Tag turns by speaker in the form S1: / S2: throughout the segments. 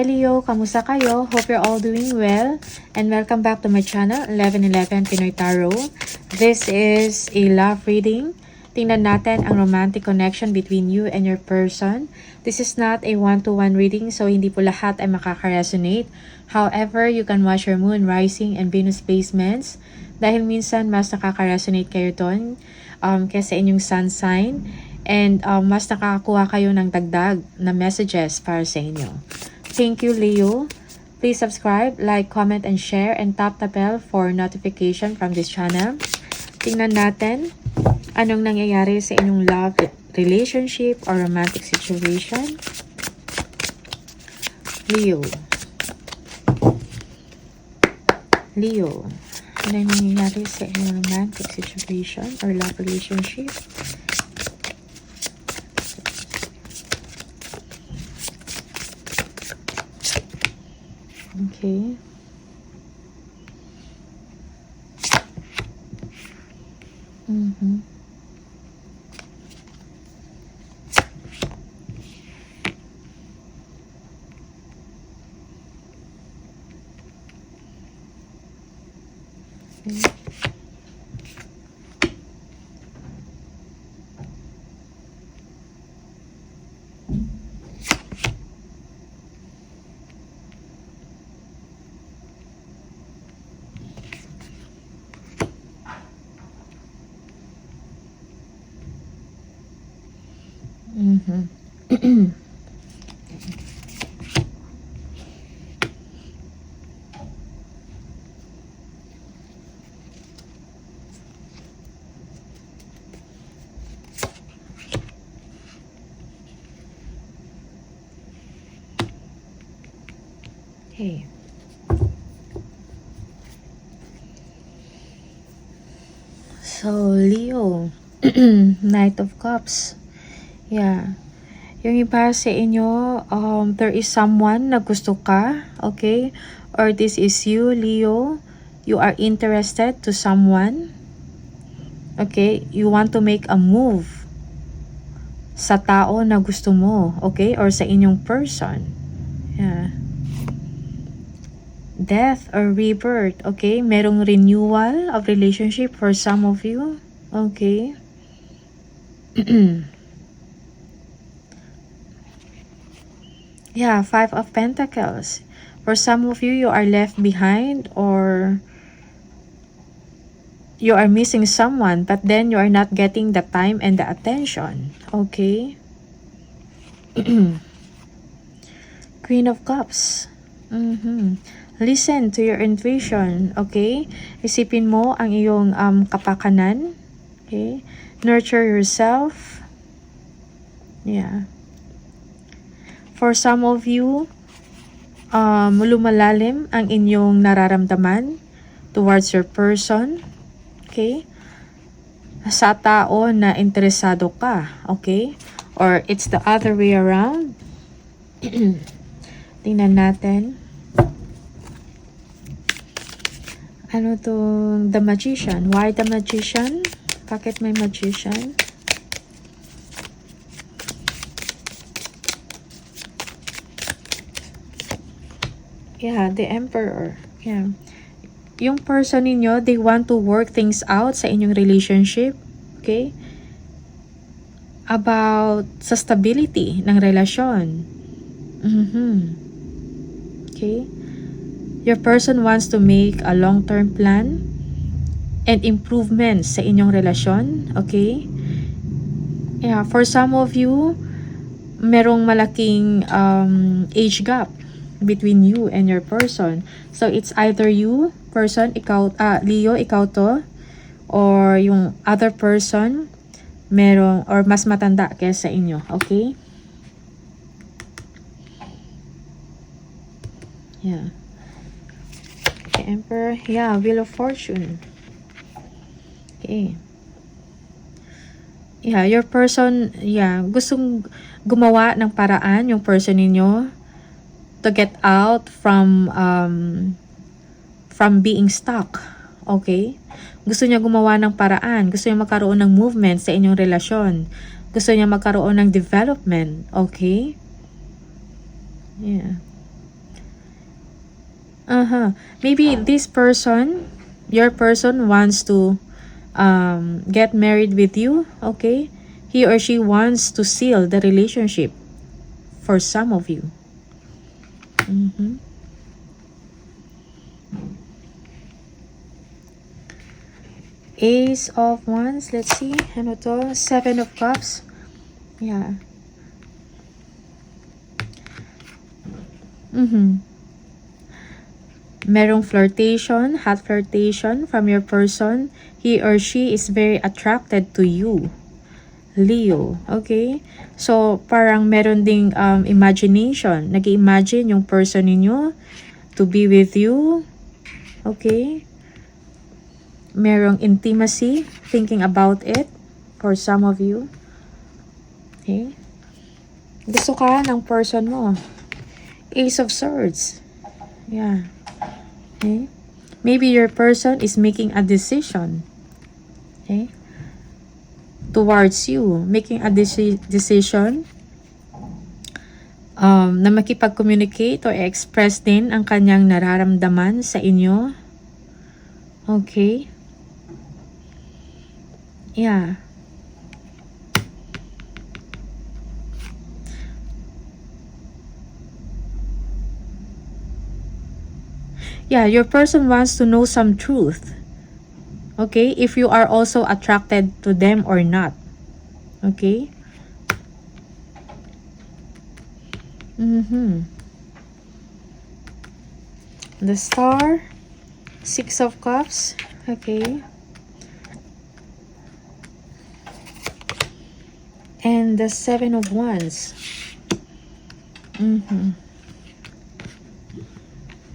S1: Hi Leo, kamusta kayo? Hope you're all doing well and welcome back to my channel, 1111 Pinoy Tarot. This is a love reading. Tingnan natin ang romantic connection between you and your person. This is not a one-to-one reading, so hindi po lahat ay makaka-resonate. However, you can watch your moon, rising, and Venus placements dahil minsan mas nakaka-resonate kayo doon kaysa inyong sun sign. And mas nakakakuha kayo ng dagdag na messages para sa inyo. Thank you, Leo. Please subscribe, like, comment, and share, and tap the bell for notification from this channel. Tingnan natin anong nangyayari sa inyong love relationship or romantic situation. Leo. Leo. Anong nangyayari sa inyong romantic situation or love relationship? Okay. Okay. So, Leo, Knight of Cups. Yeah. Yung iba sa inyo, there is someone na gusto ka, okay? Or this is you, Leo. You are interested to someone. Okay? You want to make a move sa tao na gusto mo, okay? Or sa inyong person. Yeah. Death or rebirth, okay? Merong renewal of relationship for some of you, okay? Yeah, Five of Pentacles. For some of you, you are left behind or you are missing someone, but then you are not getting the time and the attention, okay? Queen of Cups. Listen to your intuition, okay? Isipin mo ang iyong kapakanan, okay? Nurture yourself. Yeah. For some of you, lumalalim ang inyong nararamdaman towards your person, okay? Sa tao na interesado ka, okay? Or it's the other way around. Tingnan natin. Ano tong The Magician? Why The Magician? Bakit may Magician? Yeah, the Emperor. Yeah. Yung person ninyo, they want to work things out sa inyong relationship. Okay? About sa stability ng relasyon. Okay? Your person wants to make a long-term plan and improvements sa inyong relasyon. Okay? Yeah, for some of you, merong malaking age gap between you and your person. So, it's either you, person, ikaw, Leo, ikaw to, or yung other person, merong, or mas matanda kaysa inyo. Okay? Yeah. Okay, Emperor. Yeah, Wheel of Fortune. Okay. Yeah, your person, yeah, gustong gumawa ng paraan yung person ninyo to get out from being stuck. Okay? Gusto niya gumawa ng paraan. Gusto niya magkaroon ng movement sa inyong relasyon. Gusto niya magkaroon ng development. Okay? Yeah. Maybe this person, your person wants to get married with you, okay? He or she wants to seal the relationship for some of you. Ace of Wands, let's see. Ano to? Seven of Cups. Yeah. Merong flirtation, hot flirtation from your person. He or she is very attracted to you, Leo. Okay? So, parang meron ding imagination. Nag-imagine yung person ninyo to be with you. Okay? Merong intimacy, thinking about it for some of you. Okay? Gusto ka ng person mo. Ace of Swords. Yeah. Okay? Maybe your person is making a decision. Okay? Towards you. Making a decision na makipag-communicate or express din ang kanyang nararamdaman sa inyo. Okay? Yeah. Yeah, your person wants to know some truth. Okay? If you are also attracted to them or not. Okay? The Star. Six of Cups. Okay. And the Seven of Wands.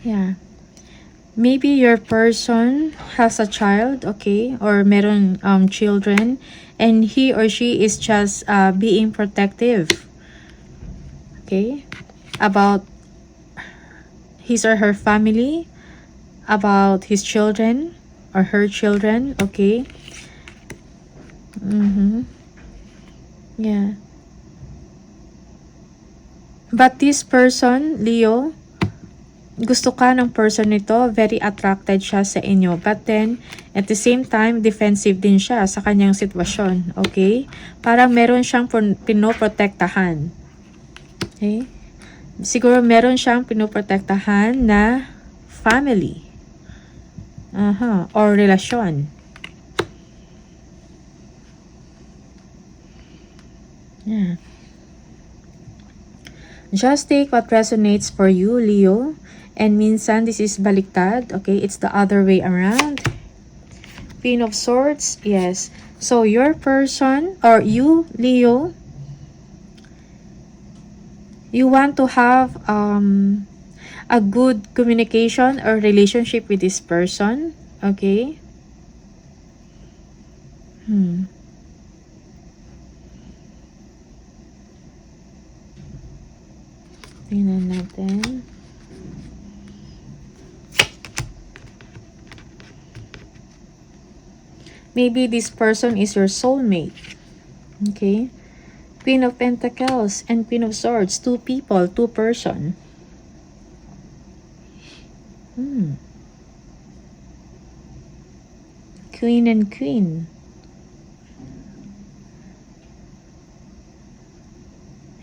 S1: Yeah. Maybe your person has a child, okay? Or meron children. And he or she is just being protective. Okay? About his or her family. About his children. Or her children, okay? Yeah. But this person, Leo, gusto ka ng person nito, very attracted siya sa inyo. But then, at the same time, defensive din siya sa kanyang sitwasyon. Okay? Parang meron siyang pinoprotektahan. Okay? Siguro meron siyang pinoprotektahan na family. Or relasyon. Yeah. Just take what resonates for you, Leo. And minsan, this is baliktad. Okay, it's the other way around. Queen of Swords. Yes. So, your person, or you, Leo, you want to have a good communication or relationship with this person. Okay? Tingnan natin. Maybe this person is your soulmate. Okay? Queen of Pentacles and Queen of Swords. Two people, two person. Queen and Queen.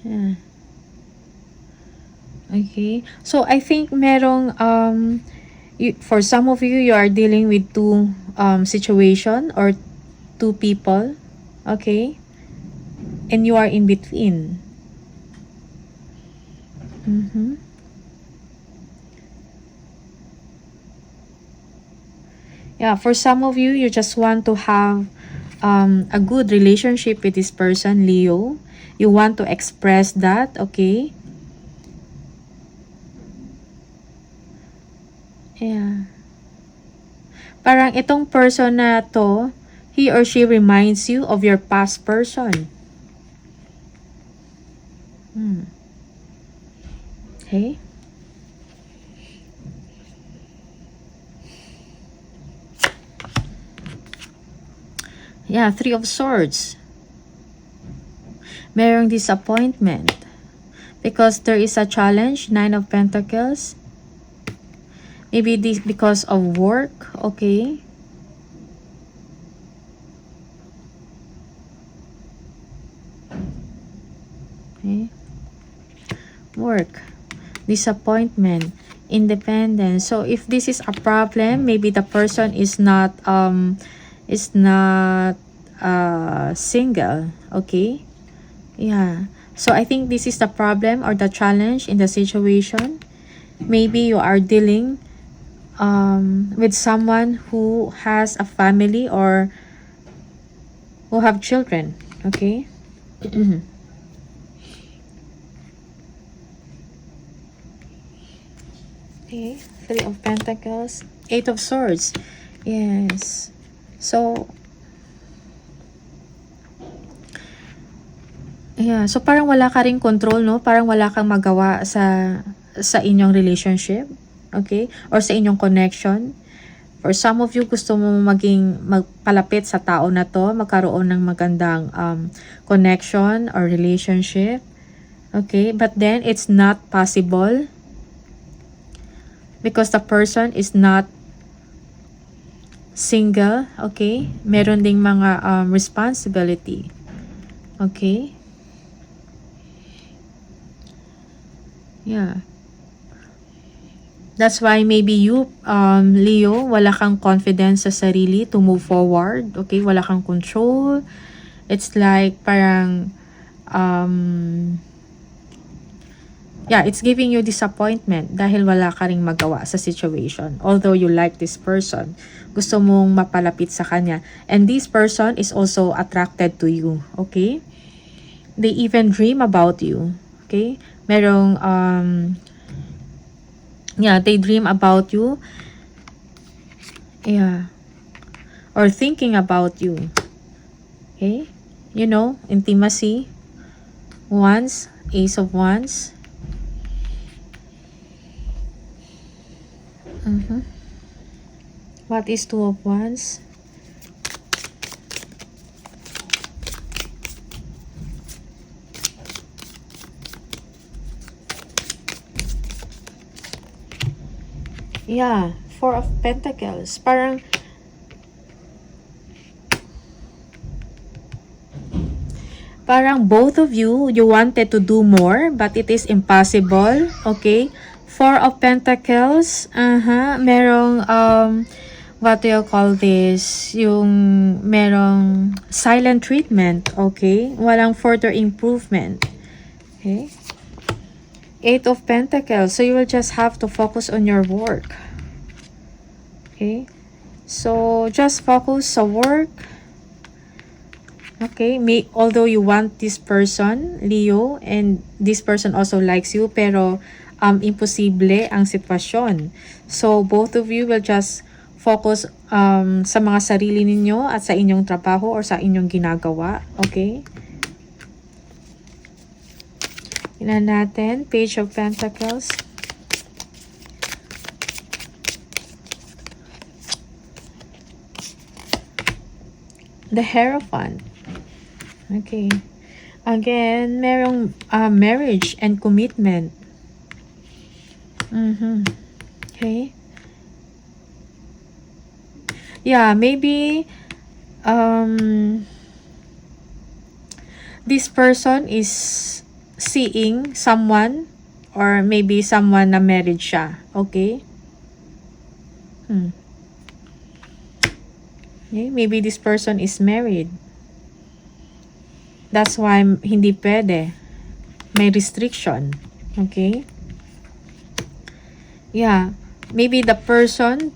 S1: Yeah. Okay. So, I think merong, for some of you, you are dealing with two situation or two people. Okay. And you are in between. Yeah, for some of you, you just want to have a good relationship with this person, Leo. You want to express that, okay? Yeah. Parang itong person na to, he or she reminds you of your past person. Okay? Yeah, Three of Swords. Merong disappointment. Because there is a challenge, Nine of Pentacles. Maybe this because of work, okay? Okay. Work, disappointment, independence. So if this is a problem, maybe the person is not single, okay? Yeah. So I think this is the problem or the challenge in the situation. Maybe you are dealing with someone who has a family or who have children, okay? Okay, Three of Pentacles, Eight of Swords. Yes. So, yeah. So, parang wala ka ring control, no? Parang wala kang magawa sa inyong relationship. Okay? Or sa inyong connection. For some of you, gusto mo magpalapit sa tao na to, magkaroon ng magandang connection or relationship. Okay? But then, it's not possible. Because the person is not single, okay? Meron ding mga responsibility. Okay? Yeah. That's why maybe you, Leo, wala kang confidence sa sarili to move forward. Okay? Wala kang control. It's like parang yeah, it's giving you disappointment dahil wala ka ring magawa sa situation. Although you like this person, gusto mong mapalapit sa kanya. And this person is also attracted to you, okay? They even dream about you, okay? Merong, yeah, they dream about you. Yeah. Or thinking about you. Okay? You know, intimacy. Wands, Ace of Wands. What is Two of Wands? Yeah, Four of Pentacles. Parang both of you wanted to do more, but it is impossible. Okay? Four of Pentacles. Merong, what do you call this? Yung merong silent treatment. Okay? Walang further improvement. Okay? Eight of Pentacles. So you will just have to focus on your work. Okay? So just focus sa work. Okay? Although you want this person, Leo, and this person also likes you, pero imposible ang sitwasyon. So both of you will just focus sa mga sarili ninyo at sa inyong trabaho or sa inyong ginagawa. Okay? Tingnan natin, Page of Pentacles. The Hierophant. Okay. Again, merong marriage and commitment. Okay. Yeah, maybe this person is seeing someone or maybe someone na married siya. Okay? Okay? Maybe this person is married. That's why hindi pwede. May restriction. Okay? Yeah. Maybe the person,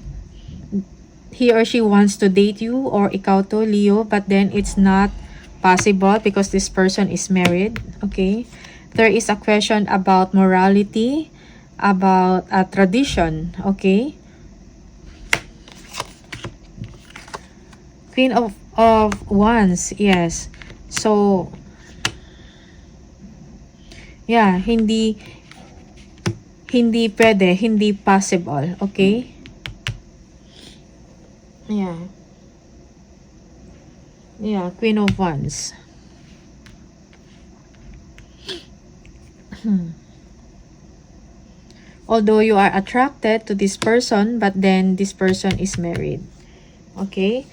S1: he or she wants to date you or ikaw to, Leo, but then it's not possible because this person is married. Okay? There is a question about morality, about a tradition. Okay? Queen of Wands. Yes. So, yeah, hindi pwede, hindi possible. Okay? Yeah. Yeah, Queen of Wands. Although you are attracted to this person, but then this person is married. Okay?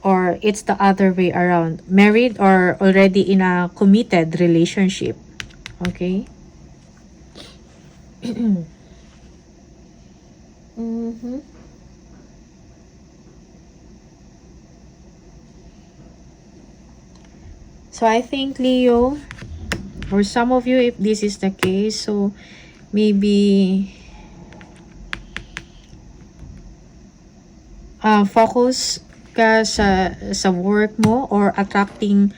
S1: Or it's the other way around. Married or already in a committed relationship. Okay? So I think, Leo, for some of you, if this is the case, so maybe focus ka sa work mo, or attracting,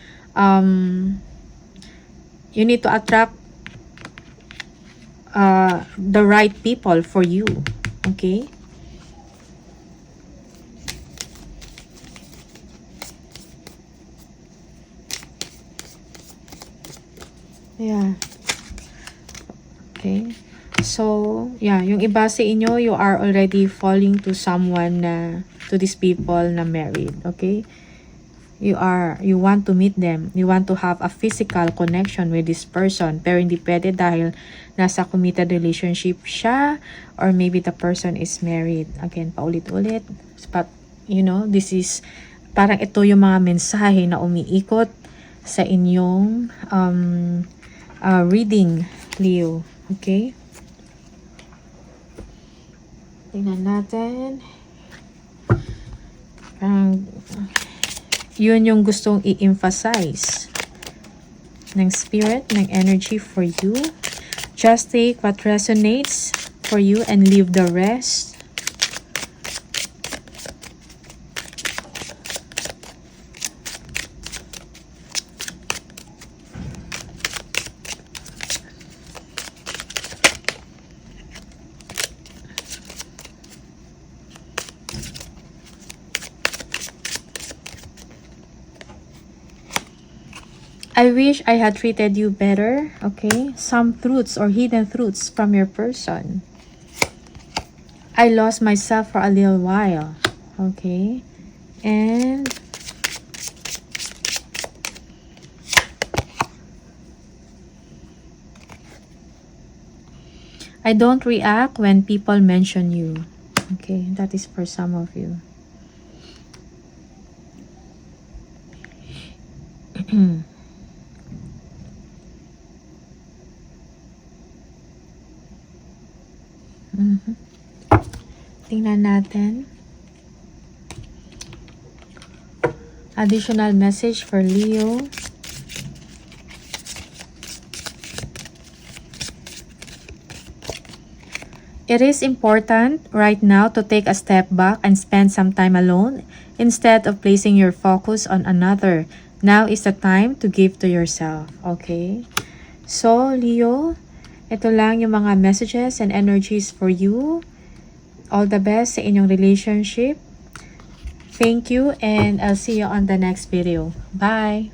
S1: you need to attract the right people for you. Okay? Yeah. Okay. So, yeah, yung iba sa inyo, you are already falling to someone na, to these people na married. Okay? You want to meet them. You want to have a physical connection with this person. Pero hindi pwede dahil nasa committed relationship siya, or maybe the person is married. Again, paulit-ulit. But, you know, this is, parang ito yung mga mensahe na umiikot sa inyong reading, Leo. Okay? Tingnan natin. Yun yung gustong i-emphasize ng spirit, ng energy for you. Just take what resonates for you and leave the rest. I wish I had treated you better. Okay? Some truths or hidden truths from your person. I lost myself for a little while. Okay? And I don't react when people mention you. Okay? That is for some of you. Tingnan natin. Additional message for Leo. It is important right now to take a step back and spend some time alone instead of placing your focus on another. Now is the time to give to yourself. Okay? So, Leo, ito lang yung mga messages and energies for you. All the best sa inyong relationship. Thank you, and I'll see you on the next video. Bye!